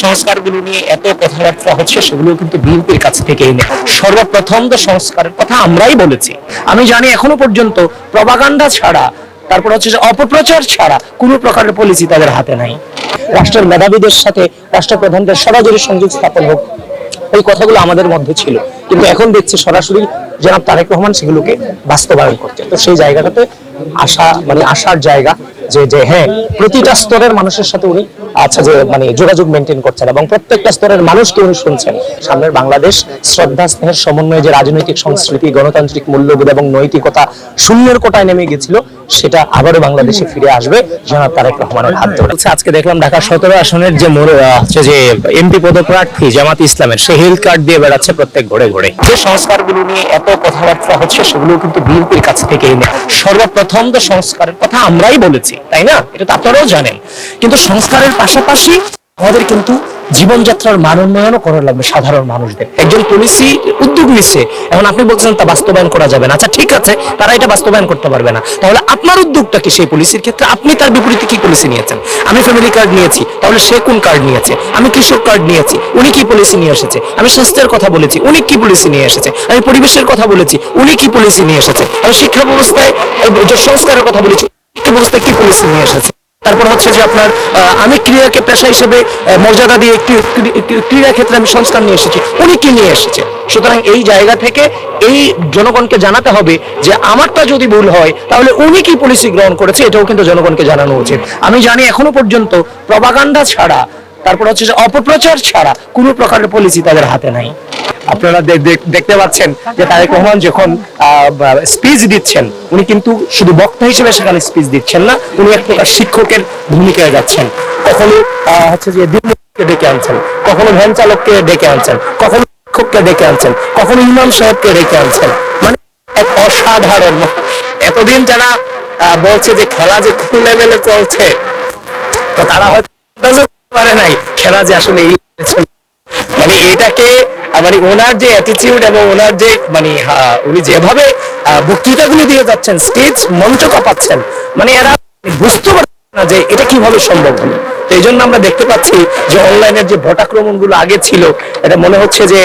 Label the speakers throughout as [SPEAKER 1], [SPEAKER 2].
[SPEAKER 1] সংস্কারগুলো নিয়ে এত কথাবার্তা হচ্ছে সেগুলো কিন্তু বিএনপির কাছ থেকেই নেই। সর্বপ্রথম যে সংস্কারের কথা আমরাই বলেছি। আমি জানি এখনো পর্যন্ত প্রপাগান্ডা ছাড়া, তারপর হচ্ছে যে অপপ্রচার ছাড়া কোনো প্রকারের পলিসি তাদের হাতে নাই। রাষ্ট্রের মেধাবীদের সাথে রাষ্ট্রপ্রধানদের সরাসরি সংযোগ স্থাপন হোক, এই কথাগুলো আমাদের মধ্যে ছিল, কিন্তু এখন দেখছি সরাসরি জনাব তারেক রহমান সেগুলোকে বাস্তবায়ন করছে। তো সেই জায়গাটাতে আশার জায়গা যে হ্যাঁ, প্রতিটা স্তরের মানুষের সাথে উনি যে যোগাযোগ মেনটেন করছেন এবং প্রত্যেকটা স্তরের মানুষকে উনি শুনছেন। সামনের বাংলাদেশ শ্রদ্ধা স্নেহের সমন্বয়ে যে রাজনৈতিক সংস্কৃতি, গণতান্ত্রিক মূল্যবোধ এবং নৈতিকতা শূন্যের কোটায় নেমে গেছিল, সেটা আবারও বাংলাদেশে ফিরে আসবে জনাব তারেক রহমানের হাত ধরে। আজকে দেখলাম ঢাকা 17 আসনের যে এমপি পদপ্রার্থী জামাত ইসলামের, সে হেলথ কার্ড দিয়ে বেড়াচ্ছে প্রত্যেক ঘরে ঘরে। যে সংস্কারগুলো নিয়ে এত কথাবার্তা হচ্ছে সেগুলো কিন্তু বিএনপির কাছ থেকেই নেই। সর্বপ্রথম যে সংস্কারের কথা আমরাই বলেছি, তাই না? এটা তো আপনারাও জানেন। কিন্তু সংস্কারের পাশাপাশি আমাদের কিন্তু জীবনযাত্রার মান উন্নয়নও করা লাগবে সাধারণ মানুষদের। একজন পলিসি উদ্যোগ নিচ্ছে, এখন আপনি বলছেন তা বাস্তবায়ন করা যাবে না। আচ্ছা ঠিক আছে, তারা এটা বাস্তবায়ন করতে পারবে না, তাহলে আপনার উদ্যোগটা কি সেই পলিসির ক্ষেত্রে? আপনি তার বিপরীতে কি পলিসি নিয়েছেন? আমি ফ্যামিলি কার্ড নিয়েছি, তাহলে সে কোন কার্ড নিয়েছে? আমি কৃষক কার্ড নিয়েছি, উনি কি পলিসি নিয়ে এসেছে? আমি স্বাস্থ্যের কথা বলেছি, উনি কি পলিসি নিয়ে এসেছে? আমি পরিবেশের কথা বলেছি, উনি কি পলিসি নিয়ে এসেছে? আমি শিক্ষা ব্যবস্থায় সংস্কারের কথা বলেছি, শিক্ষা ব্যবস্থায় কি পলিসি নিয়ে এসেছে? তারপর হচ্ছে যে আপনার আমি ক্রীড়াকে পেশা হিসেবে মর্যাদা দিয়ে একটি ক্রীড়া ক্ষেত্রে আমি সংস্কার নিয়ে এসেছি, উনি কি নিয়ে এসেছে? সুতরাং এই জায়গা থেকে এই জনগণকে জানাতে হবে যে আমারটা যদি ভুল হয় তাহলে উনি কি পলিসি গ্রহণ করেছে, এটাও কিন্তু জনগণকে জানানো উচিত। আমি জানি এখনো পর্যন্ত প্রপাগান্ডা ছাড়া, তারপর হচ্ছে যে অপপ্রচার ছাড়া কোনো প্রকারের পলিসি তাদের হাতে নাই। আপনারা দেখতে পাচ্ছেন যে তারেক রহমান যখন স্পিচ দিচ্ছেন, উনি কিন্তু শুধু বক্তা হিসেবে সেখানে স্পিচ দিচ্ছেন না, উনি এক প্রকার শিক্ষকের ভূমিকায় যাচ্ছেন। কখনো হচ্ছে যে দিনমজুরকে ডেকে আনছেন, কখনো ভ্যান চালককে ডেকে আনছেন, কখনো শিক্ষককে ডেকে আনছেন, কখনো ইমাম সাহেবকে ডেকে আনছেন। মানে এক অসাধারণ। এতদিন যারা বলছে যে খেলা যে কোন লেভেলে চলছে, তো তারা হয়তো পারে নাই খেলা যে আসলে এটাকে ওনার যে অ্যাটিটিউড এবং ওনার যে উনি যেভাবে বক্তৃতাগুলো দিয়ে যাচ্ছেন, স্টেজ মঞ্চ কাঁপাচ্ছেন, এরা বুঝতে পারছেন না যে এটা কিভাবে সম্ভব হলো। তো এই জন্য আমরা দেখতে পাচ্ছি যে অনলাইনের যে ভোটাক্রমণ গুলো আগে ছিল, এটা মনে হচ্ছে যে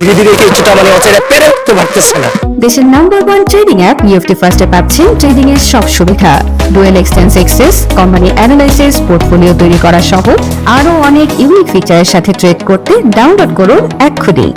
[SPEAKER 1] ধীরে ধীরে কিছুটা অচেরা পেরে উঠতে পারতেছে না।
[SPEAKER 2] দেশের নাম্বার 1 ট্রেডিং অ্যাপ ইউএফটি ফার্স্টে পাচ্ছেন ট্রেডিং এর সব সুবিধা, dual exchange access, company analysis, portfolio তৈরি করা সহ আরো অনেক ইউনিক ফিচারের সাথে ট্রেড করতে ডাউনলোড করুন এক্ষুনি।